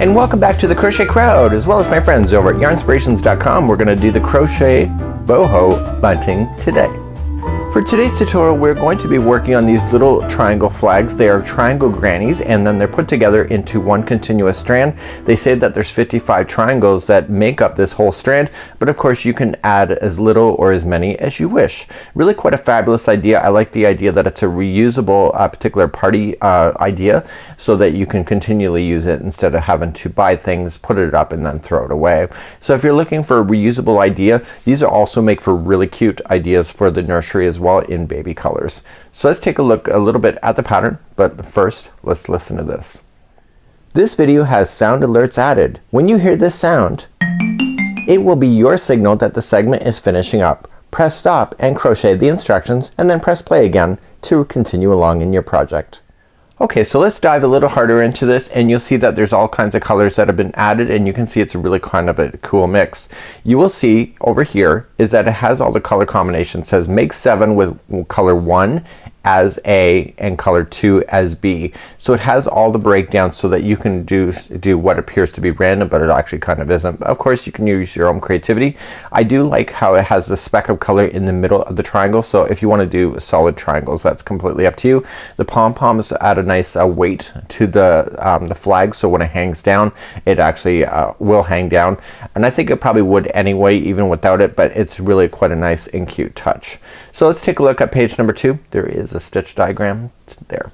And welcome back to the Crochet Crowd, as well as my friends over at yarnspirations.com. We're going to do the Crochet Boho Bunting today. For today's tutorial, we're going to be working on these little triangle flags. They are triangle grannies, and then they're put together into one continuous strand. They say that there's 55 triangles that make up this whole strand, but of course you can add as little or as many as you wish. Really quite a fabulous idea. I like the idea that it's a reusable particular party idea, so that you can continually use it instead of having to buy things, put it up, and then throw it away. So if you're looking for a reusable idea, these are also make for really cute ideas for the nursery as well in baby colors. So let's take a look a little bit at the pattern, but first let's listen to this. This video has sound alerts added. When you hear this sound, it will be your signal that the segment is finishing up. Press stop and crochet the instructions, and then press play again to continue along in your project. Okay, so let's dive a little harder into this, and you'll see that there's all kinds of colors that have been added, and you can see it's a really kind of a cool mix. You will see over here is that it has all the color combinations. It says make 7 with color 1 as A and color 2 as B. So it has all the breakdowns so that you can do what appears to be random, but it actually kind of isn't. Of course you can use your own creativity. I do like how it has the speck of color in the middle of the triangle, so if you want to do solid triangles, that's completely up to you. The pom-poms add a nice weight to the flag, so when it hangs down it actually will hang down, and I think it probably would anyway even without it, but it's really quite a nice and cute touch. So let's take a look at page number 2. There is a stitch diagram there.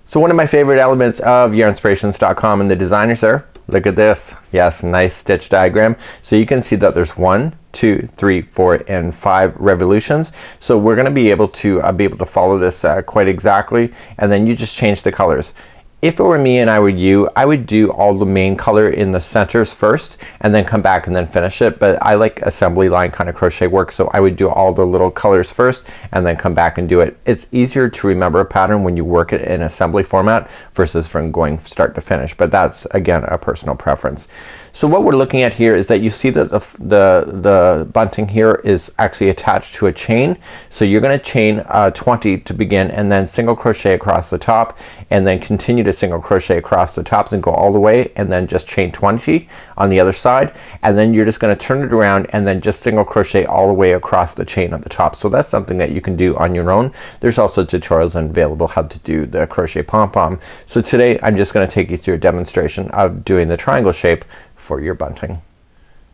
So one of my favorite elements of yarnspirations.com and the designers there, look at this. Yes, nice stitch diagram. So you can see that there's 1, 2, 3, 4, and 5 revolutions. So we're gonna be able to follow this quite exactly, and then you just change the colors. If it were me and I were you, I would do all the main color in the centers first and then come back and then finish it, but I like assembly line kind of crochet work, so I would do all the little colors first and then come back and do it. It's easier to remember a pattern when you work it in assembly format versus from going start to finish, but that's again a personal preference. So what we're looking at here is that you see that the bunting here is actually attached to a chain. So you're gonna chain 20 to begin, and then single crochet across the top, and then continue to single crochet across the tops and go all the way, and then just chain 20 on the other side, and then you're just gonna turn it around and then just single crochet all the way across the chain at the top. So that's something that you can do on your own. There's also tutorials available how to do the crochet pom-pom. So today I'm just gonna take you through a demonstration of doing the triangle shape for your bunting.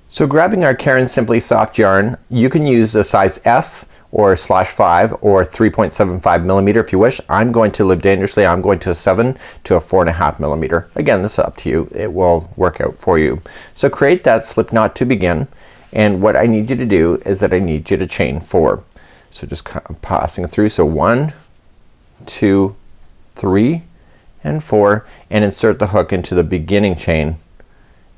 So grabbing our Caron Simply Soft yarn, you can use a size F or /5 or 3.75 millimeter if you wish. I'm going to live dangerously. I'm going to a 7 to a 4.5 millimeter. Again, this is up to you. It will work out for you. So create that slip knot to begin, and what I need you to do is that I need you to chain 4. So just passing through, so 1, 2, 3, and 4, and insert the hook into the beginning chain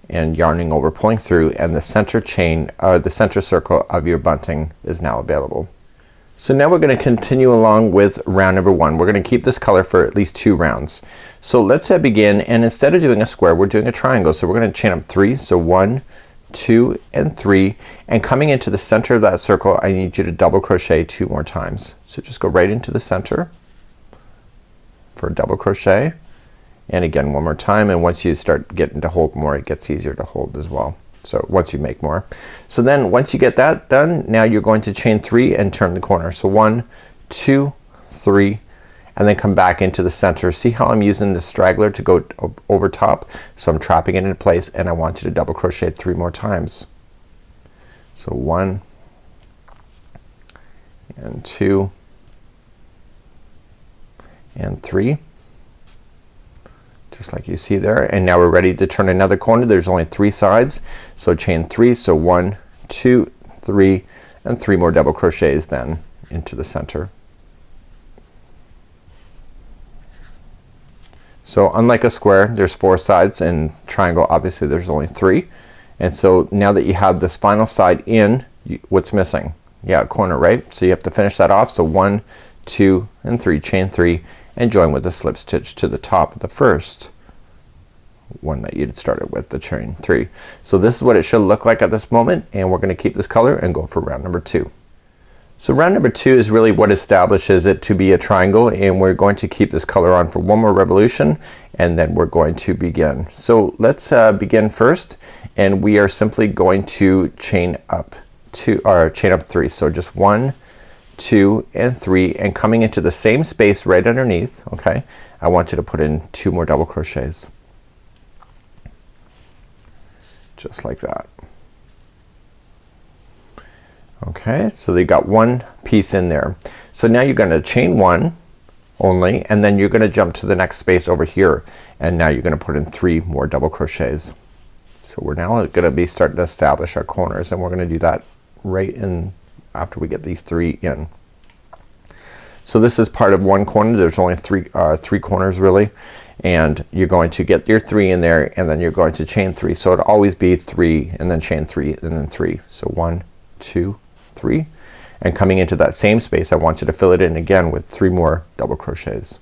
and yarning over, pulling through, and the center chain or the center circle of your bunting is now available. So now we're gonna continue along with round number 1. We're gonna keep this color for at least 2 rounds. So let's begin, and instead of doing a square we're doing a triangle. So we're gonna chain up 3, so 1, 2, and 3, and coming into the center of that circle I need you to double crochet 2 more times. So just go right into the center for a double crochet, and again one more time, and once you start getting to hold more it gets easier to hold as well. So once you make more. So then once you get that done, now you're going to chain 3 and turn the corner. So 1, 2, 3, and then come back into the center. See how I'm using the straggler to go over top? So I'm trapping it in place, and I want you to double crochet 3 more times. So 1 and 2 and 3. Just like you see there, and now we're ready to turn another corner. There's only 3 sides, so chain 3, so 1, 2, 3, and 3 more double crochets then into the center. So unlike a square there's 4 sides, and triangle obviously there's only 3, and so now that you have this final side in, what's missing? Yeah, a corner, right? So you have to finish that off. So 1, 2, and 3, chain 3, and join with a slip stitch to the top of the first one that you'd started with, the chain 3. So this is what it should look like at this moment, and we're gonna keep this color and go for round number 2. So round number 2 is really what establishes it to be a triangle, and we're going to keep this color on for one more revolution and then we're going to begin. So let's begin first, and we are simply going to chain up 3. So just 1, 2 and 3, and coming into the same space right underneath, okay, I want you to put in 2 more double crochets just like that. Okay, so you got one piece in there. So now you're gonna chain 1 only, and then you're gonna jump to the next space over here, and now you're gonna put in 3 more double crochets. So we're now gonna be starting to establish our corners, and we're gonna do that right in after we get these 3 in. So this is part of one corner. There's only 3 corners really, and you're going to get your 3 in there, and then you're going to chain 3. So it'll always be 3 and then chain 3 and then 3. So 1, 2, 3, and coming into that same space I want you to fill it in again with 3 more double crochets.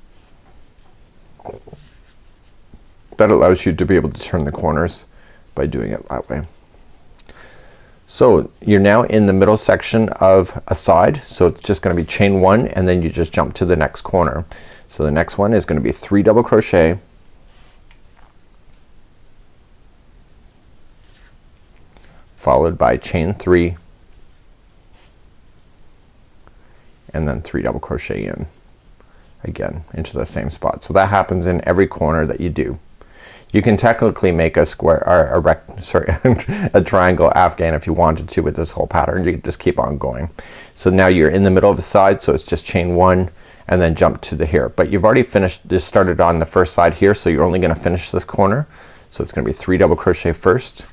That allows you to be able to turn the corners by doing it that way. So you're now in the middle section of a side, so it's just gonna be chain 1 and then you just jump to the next corner. So the next one is gonna be 3 double crochet, followed by chain 3 and then 3 double crochet in again into the same spot. So that happens in every corner that you do. You can technically make a square or a triangle afghan if you wanted to with this whole pattern. You can just keep on going. So now you're in the middle of the side, so it's just chain 1 and then jump to the here. But you've already finished this, started on the first side here, so you're only gonna finish this corner. So it's gonna be 3 double crochet first,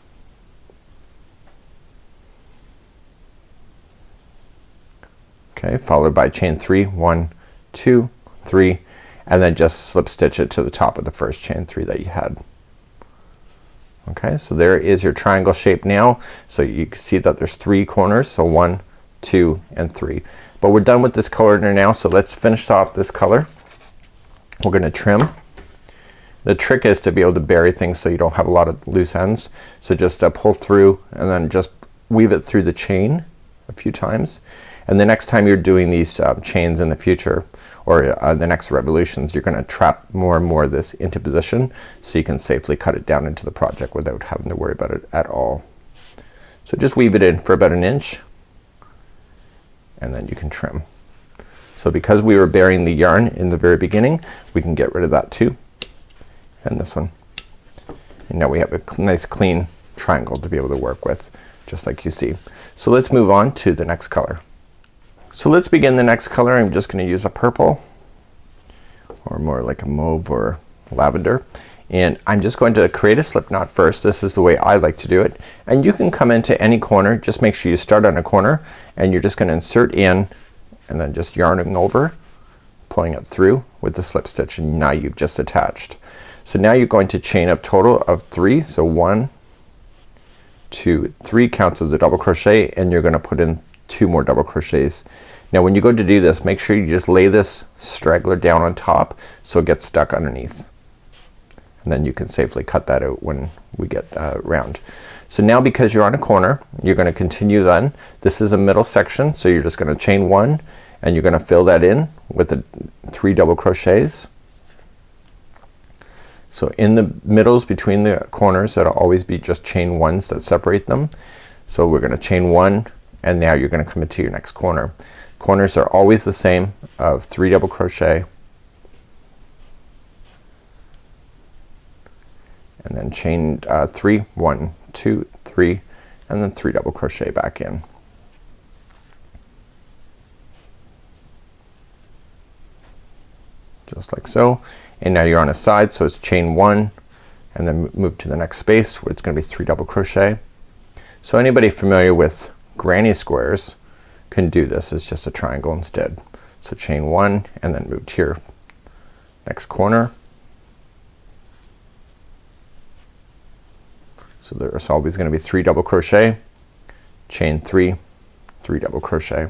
okay, followed by chain 3, 1, 2, 3, and then just slip stitch it to the top of the first chain 3 that you had. Okay, so there is your triangle shape now. So you can see that there's 3 corners, so 1, 2 and 3. But we're done with this color now, so let's finish off this color. We're gonna trim. The trick is to be able to bury things so you don't have a lot of loose ends. So just pull through and then just weave it through the chain a few times, and the next time you're doing these chains in the future or the next revolutions, you're gonna trap more and more of this into position so you can safely cut it down into the project without having to worry about it at all. So just weave it in for about 1 inch and then you can trim. So because we were burying the yarn in the very beginning, we can get rid of that too, and this one, and now we have a nice clean triangle to be able to work with, just like you see. So let's move on to the next color. So let's begin the next color. I'm just gonna use a purple or more like a mauve or lavender, and I'm just going to create a slip knot first. This is the way I like to do it, and you can come into any corner. Just make sure you start on a corner, and you're just gonna insert in and then just yarning over, pulling it through with the slip stitch, and now you've just attached. So now you're going to chain up total of 3. So 1, 2, 3 counts as a double crochet, and you're gonna put in 2 more double crochets. Now when you go to do this, make sure you just lay this straggler down on top so it gets stuck underneath, and then you can safely cut that out when we get round. So now because you're on a corner, you're gonna continue then. This is a middle section, so you're just gonna chain 1 and you're gonna fill that in with the 3 double crochets. So in the middles between the corners, that'll always be just chain 1s that separate them. So we're gonna chain 1 and now you're gonna come into your next corner. Corners are always the same of 3 double crochet and then chain 3, 1, 2, 3, and then 3 double crochet back in. Just like so. And now you're on a side, so it's chain 1 and then move to the next space where it's gonna be 3 double crochet. So anybody familiar with granny squares can do this. It's just a triangle instead. So chain 1 and then move to your next corner. So there's always gonna be 3 double crochet, chain 3, 3 double crochet.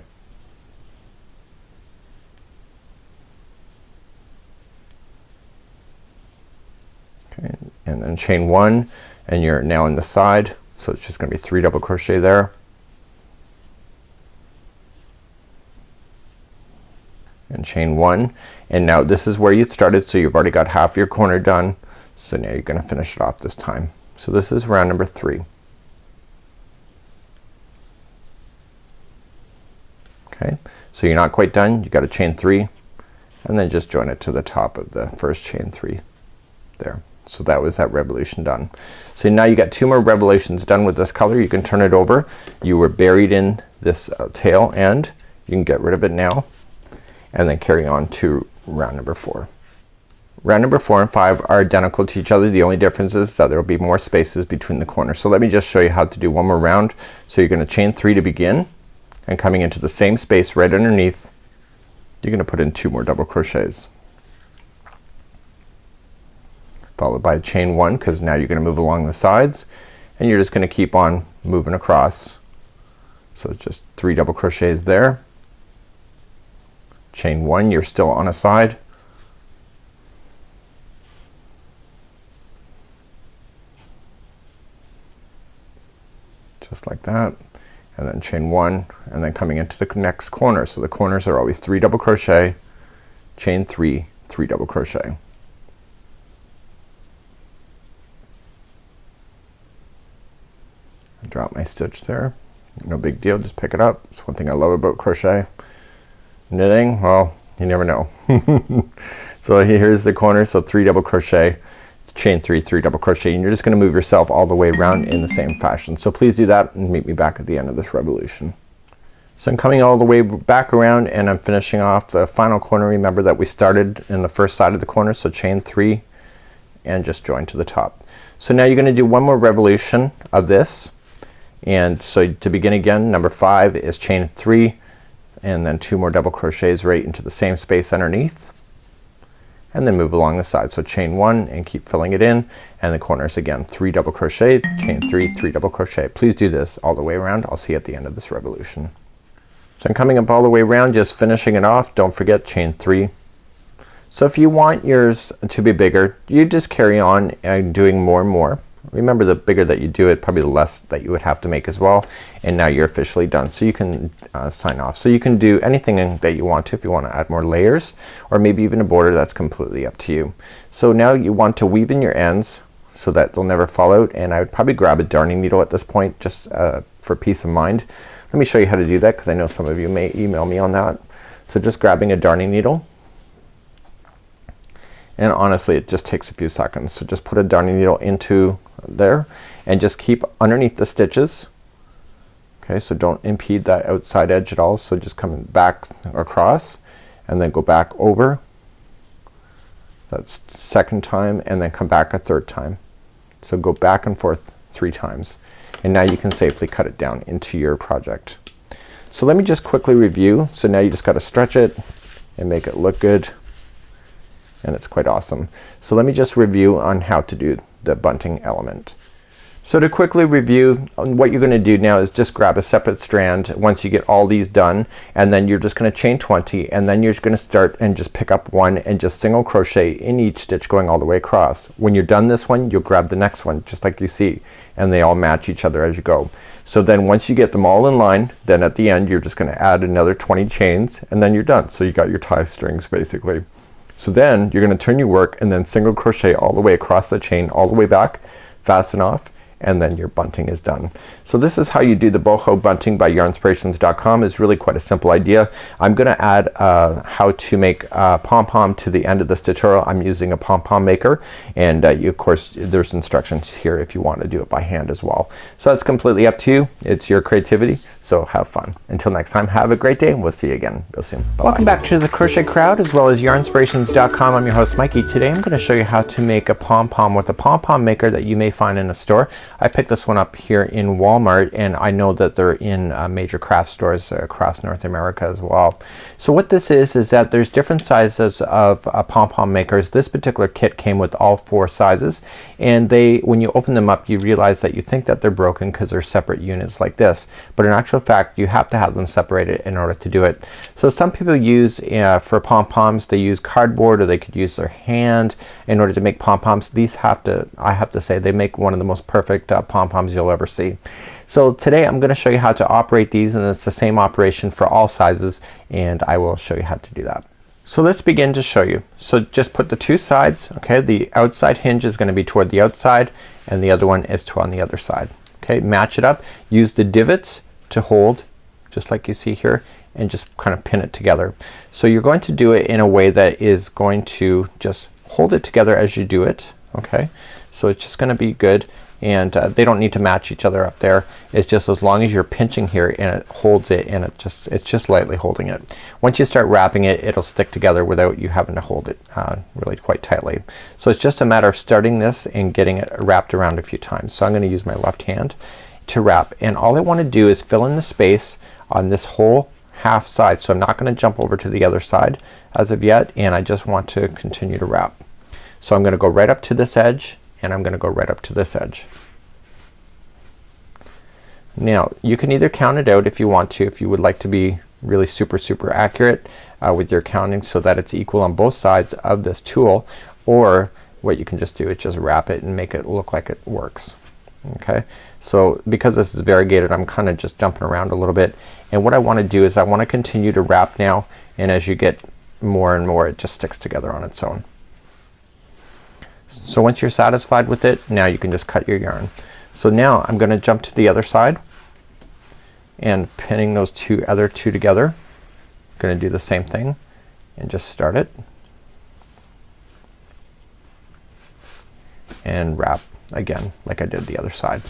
Okay, and then chain 1 and you're now in the side, so it's just gonna be 3 double crochet there. and chain 1, and now this is where you started, so you've already got half your corner done. So now you're gonna finish it off this time. So this is round number 3. Okay, so you're not quite done. You got to chain 3 and then just join it to the top of the first chain 3 there. So that was that revolution done. So now you got 2 more revolutions done with this color. You can turn it over. You were buried in this tail end. You can get rid of it now and then carry on to round number 4. Round number 4 and 5 are identical to each other. The only difference is that there will be more spaces between the corners. So let me just show you how to do one more round. So you're gonna chain 3 to begin, and coming into the same space right underneath, you're gonna put in 2 more double crochets, followed by chain 1, because now you're gonna move along the sides, and you're just gonna keep on moving across. So it's just 3 double crochets there, chain 1, you're still on a side, just like that, and then chain 1, and then coming into the next corner. So the corners are always 3 double crochet, chain 3, 3 double crochet. Drop my stitch there, no big deal, just pick it up. It's one thing I love about crochet. Knitting, well, you never know. So here's the corner, so 3 double crochet, chain 3, 3 double crochet, and you're just gonna move yourself all the way around in the same fashion. So please do that and meet me back at the end of this revolution. So I'm coming all the way back around and I'm finishing off the final corner. Remember that we started in the first side of the corner, so chain 3 and just join to the top. So now you're gonna do one more revolution of this, and so to begin again, number 5 is chain 3 and then 2 more double crochets right into the same space underneath, and then move along the side. So chain 1 and keep filling it in, and the corners again, 3 double crochet, chain 3, 3 double crochet. Please do this all the way around. I'll see you at the end of this revolution. So I'm coming up all the way around, just finishing it off. Don't forget chain 3. So if you want yours to be bigger, you just carry on and doing more and more. Remember, the bigger that you do it, probably the less that you would have to make as well. And now you're officially done. So you can sign off. So you can do anything that you want to. If you want to add more layers or maybe even a border, that's completely up to you. So now you want to weave in your ends so that they'll never fall out, and I would probably grab a darning needle at this point, just for peace of mind. Let me show you how to do that, because I know some of you may email me on that. So just grabbing a darning needle, and honestly it just takes a few seconds. So just put a darning needle into there and just keep underneath the stitches. Okay, so don't impede that outside edge at all. So just come back across and then go back over. That's second time, and then come back a third time. So go back and forth 3 times, and now you can safely cut it down into your project. So let me just quickly review. So now you just got to stretch it and make it look good, and it's quite awesome. So let me just review on how to do the bunting element. So to quickly review, what you're gonna do now is just grab a separate strand once you get all these done, and then you're just gonna chain 20, and then you're just gonna start and just pick up 1 and just single crochet in each stitch going all the way across. When you're done this one, you'll grab the next one just like you see, and they all match each other as you go. So then once you get them all in line, then at the end you're just gonna add another 20 chains, and then you're done. So you got your tie strings basically. So then you're gonna turn your work and then single crochet all the way across the chain, all the way back, fasten off, and then your bunting is done. So this is how you do the boho bunting by yarnspirations.com. It's really quite a simple idea. I'm gonna add how to make a pom-pom to the end of this tutorial. I'm using a pom-pom maker, and of course there's instructions here if you want to do it by hand as well. So that's completely up to you. It's your creativity, so have fun. Until next time, have a great day, and we'll see you again real soon. Bye-bye. Welcome back to the Crochet Crowd as well as yarnspirations.com. I'm your host Mikey. Today I'm gonna show you how to make a pom-pom with a pom-pom maker that you may find in a store. I picked this one up here in Walmart, and I know that they're in major craft stores across North America as well. So what this is that there's different sizes of pom-pom makers. This particular kit came with all 4 sizes, and when you open them up, you realize that you think that they're broken because they're separate units like this, but in actual fact you have to have them separated in order to do it. So some people use for pom-poms, they use cardboard, or they could use their hand in order to make pom-poms. These I have to say, they make one of the most perfect pom-poms you'll ever see. So today I'm going to show you how to operate these, and it's the same operation for all sizes, and I will show you how to do that. So let's begin to show you. So just put the two sides, okay, the outside hinge is going to be toward the outside and the other one is on the other side. Okay, match it up. Use the divots to hold just like you see here and just kind of pin it together. So you're going to do it in a way that is going to just hold it together as you do it. Okay, so it's just gonna be good, and they don't need to match each other up there. It's just as long as you're pinching here and it holds it, and it's just lightly holding it. Once you start wrapping it, it'll stick together without you having to hold it really quite tightly. So it's just a matter of starting this and getting it wrapped around a few times. So I'm gonna use my left hand to wrap, and all I want to do is fill in the space on this whole half side. So I'm not gonna jump over to the other side as of yet, and I just want to continue to wrap. So I'm gonna go right up to this edge, and I'm gonna go right up to this edge. Now you can either count it out if you want to, if you would like to be really super accurate with your counting so that it's equal on both sides of this tool, or what you can just do is just wrap it and make it look like it works. Okay, so because this is variegated, I'm kind of just jumping around a little bit, and what I want to do is I want to continue to wrap now, and as you get more and more it just sticks together on its own. So once you're satisfied with it, now you can just cut your yarn. So now I'm gonna jump to the other side and pinning those other two together. I'm gonna do the same thing and just start it and wrap again like I did the other side.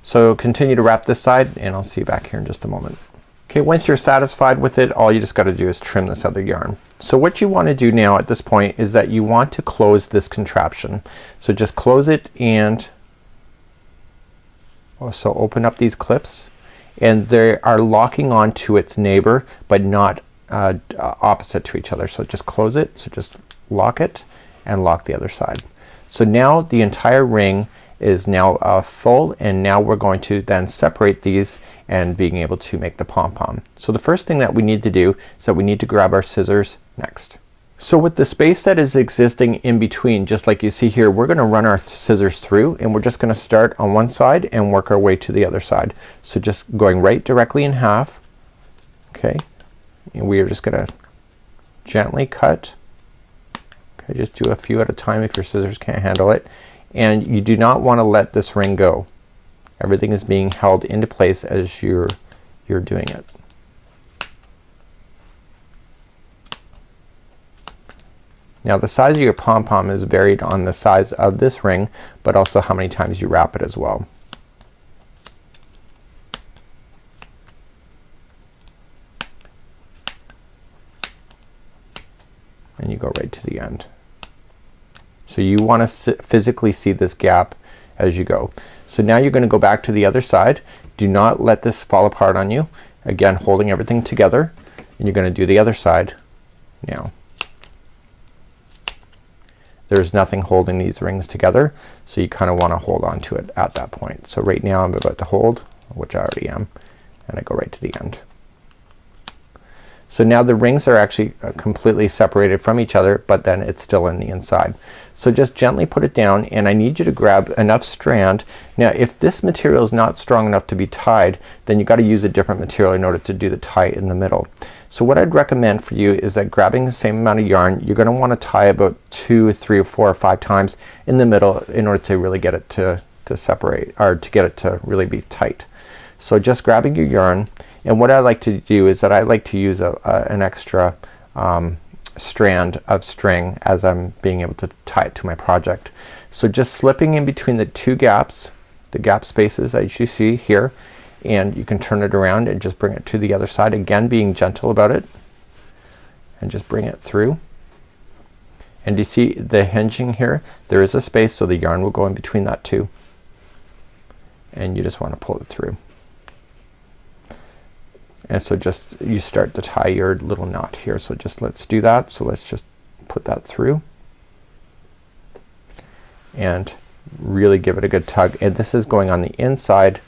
So continue to wrap this side, and I'll see you back here in just a moment. Okay, once you're satisfied with it, all you just gotta do is trim this other yarn. So what you want to do now at this point is that you want to close this contraption. So just close it, and also open up these clips, and they are locking on to its neighbor but not opposite to each other. So just close it. So just lock it and lock the other side. So now the entire ring is now full, and now we're going to then separate these and being able to make the pom-pom. So the first thing that we need to do is that we need to grab our scissors next. So with the space that is existing in between, just like you see here, we're gonna run our scissors through, and we're just gonna start on one side and work our way to the other side. So just going right directly in half. Okay, and we are just gonna gently cut. Okay, just do a few at a time if your scissors can't handle it. And you do not want to let this ring go. Everything is being held into place as you're doing it. Now the size of your pom-pom is varied on the size of this ring, but also how many times you wrap it as well. And you go right to the end. So you want to physically see this gap as you go. So now you're gonna go back to the other side. Do not let this fall apart on you. Again, holding everything together, and you're gonna do the other side now. There's nothing holding these rings together, so you kind of want to hold on to it at that point. So right now I'm about to hold, which I already am, and I go right to the end. So now the rings are actually completely separated from each other, but then it's still in the inside. So just gently put it down, and I need you to grab enough strand. Now if this material is not strong enough to be tied, then you got to use a different material in order to do the tie in the middle. So what I'd recommend for you is that grabbing the same amount of yarn, you're gonna want to tie about 2, 3, or 4, or 5 times in the middle in order to really get it to separate, or to get it to really be tight. So just grabbing your yarn, and what I like to do is that I like to use an extra strand of string as I'm being able to tie it to my project. So just slipping in between the two gaps, the gap spaces as you see here, and you can turn it around and just bring it to the other side, again being gentle about it, and just bring it through. And do you see the hinging here? There is a space, so the yarn will go in between that too, and you just want to pull it through. And so just you start to tie your little knot here. So just let's do that. So let's just put that through and really give it a good tug, and this is going on the inside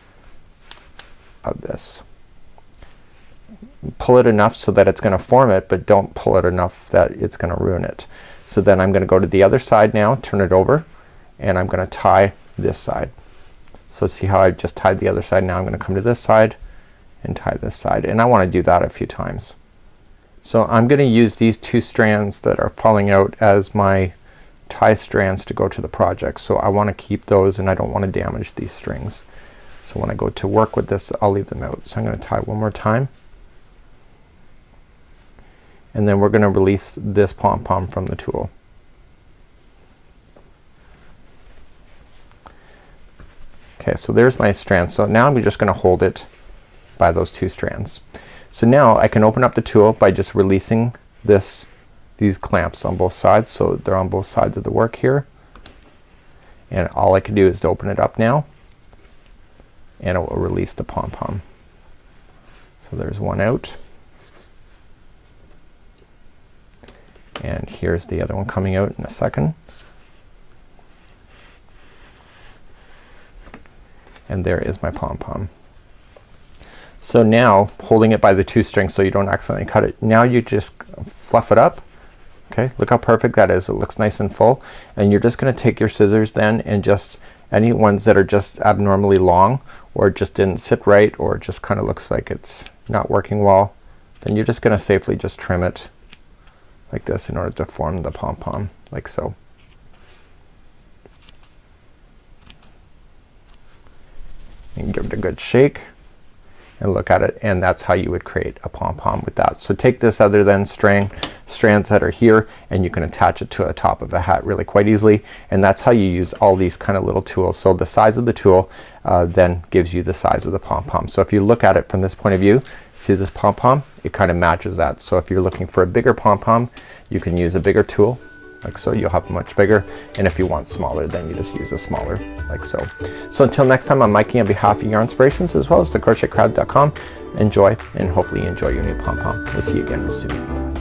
of this. Pull it enough so that it's gonna form it, but don't pull it enough that it's gonna ruin it. So then I'm gonna go to the other side now, turn it over, and I'm gonna tie this side. So see how I just tied the other side? Now I'm gonna come to this side and tie this side, and I want to do that a few times. So I'm gonna use these 2 strands that are falling out as my tie strands to go to the project. So I want to keep those and I don't want to damage these strings. So when I go to work with this, I'll leave them out. So I'm gonna tie one more time. And then we're gonna release this pom-pom from the tool. Okay, so there's my strand. So now I'm just gonna hold it by those 2 strands. So now I can open up the tool by just releasing these clamps on both sides. So they're on both sides of the work here. And all I can do is to open it up now and it will release the pom-pom. So there's one out. And here's the other one coming out in a second. And there is my pom-pom. So now holding it by the 2 strings so you don't accidentally cut it, now you just fluff it up. Okay, look how perfect that is. It looks nice and full. And you're just gonna take your scissors then and just any ones that are just abnormally long or just didn't sit right or just kinda looks like it's not working well, then you're just gonna safely just trim it like this in order to form the pom-pom, like so. You can give it a good shake and look at it, and that's how you would create a pom-pom with that. So take this other than strands that are here and you can attach it to the top of a hat really quite easily, and that's how you use all these kind of little tools. So the size of the tool then gives you the size of the pom-pom. So if you look at it from this point of view, see this pom-pom? It kind of matches that. So if you're looking for a bigger pom-pom, you can use a bigger tool like so. You'll have much bigger, and if you want smaller, then you just use a smaller like so. So until next time, I'm Mikey on behalf of Yarnspirations as well as the crochetcrowd.com. Enjoy, and hopefully you enjoy your new pom-pom. We'll see you again real soon.